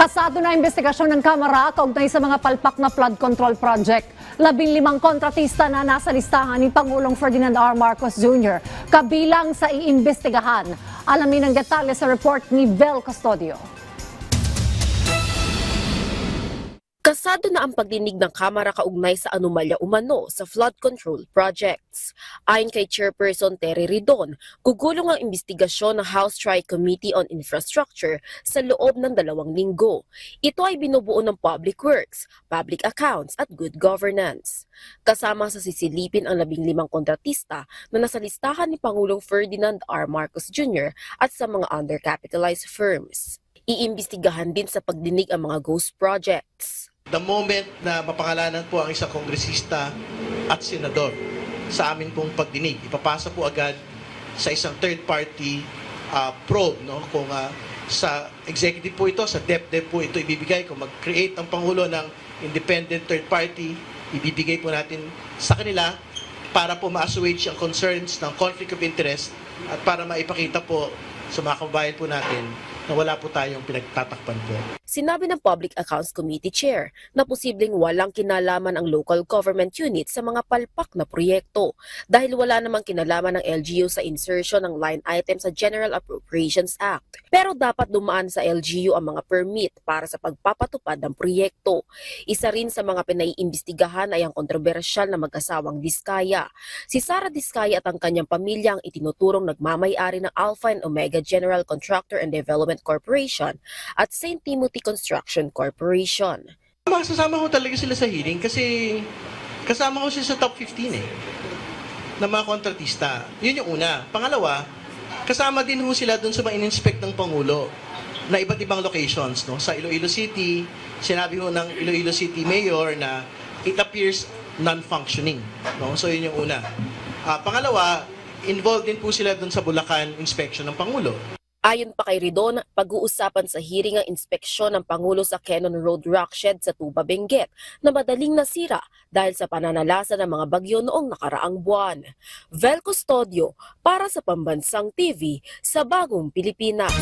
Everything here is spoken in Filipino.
Kasado na investigasyon ng Kamara kaugnay sa mga palpak na flood control project. 15 kontratista na nasa listahan ni Pangulong Ferdinand R. Marcos Jr. kabilang sa iimbestigahan. Alamin ang detalye sa report ni Vel Custodio. Kasado na ang pagdinig ng Kamara kaugnay sa anomalya umano sa flood control projects. Ayon kay Chairperson Terry Ridon, gugulong ang investigasyon ng House Tri-Committee on Infrastructure sa loob ng 2 linggo. Ito ay binubuo ng Public Works, Public Accounts at Good Governance. Kasama sa sisilipin ang 15 kontratista na nasa listahan ni Pangulong Ferdinand R. Marcos Jr. at sa mga undercapitalized firms. Iimbestigahan din sa pagdinig ang mga ghost projects. The moment na mapangalanan po ang isang kongresista at senador sa amin pong pagdinig, ipapasa po agad sa isang third-party probe. No? Kung sa executive po ito, sa DepEd po ito ibibigay. Kung mag-create ang Pangulo ng independent third-party, ibibigay po natin sa kanila para po ma-assuage ang concerns ng conflict of interest at para maipakita po sa mga kababayan po natin na wala po tayong pinagtatakpan po. Sinabi ng Public Accounts Committee Chair na posibleng walang kinalaman ang local government unit sa mga palpak na proyekto dahil wala namang kinalaman ng LGU sa insertion ng line item sa General Appropriations Act. Pero dapat dumaan sa LGU ang mga permit para sa pagpapatupad ng proyekto. Isa rin sa mga pinaiimbestigahan ay ang kontrobersyal na mag-asawang Diskaya. Si Sara Diskaya at ang kanyang pamilya ang itinuturong nagmamay-ari ng Alpha and Omega General Contractor and Development Corporation at St. Timothy Construction Corporation. Masasama ko talaga sila sa hearing kasi kasama ko sila sa top 15 na mga kontratista. Yun yung una. Pangalawa, kasama din ho sila dun sa mga in-inspect ng Pangulo na iba't ibang locations. No? Sa Iloilo City, sinabi ho ng Iloilo City Mayor na it appears non-functioning. No? So yun yung una. Pangalawa, involved din po sila dun sa Bulacan inspection ng Pangulo. Ayon pa kay Ridon, pag-uusapan sa hearing ang inspeksyon ng Pangulo sa Cannon Road Rockshed sa Tuba, Benguet na madaling nasira dahil sa pananalasa ng mga bagyo noong nakaraang buwan. Vel Custodio para sa Pambansang TV sa Bagong Pilipinas.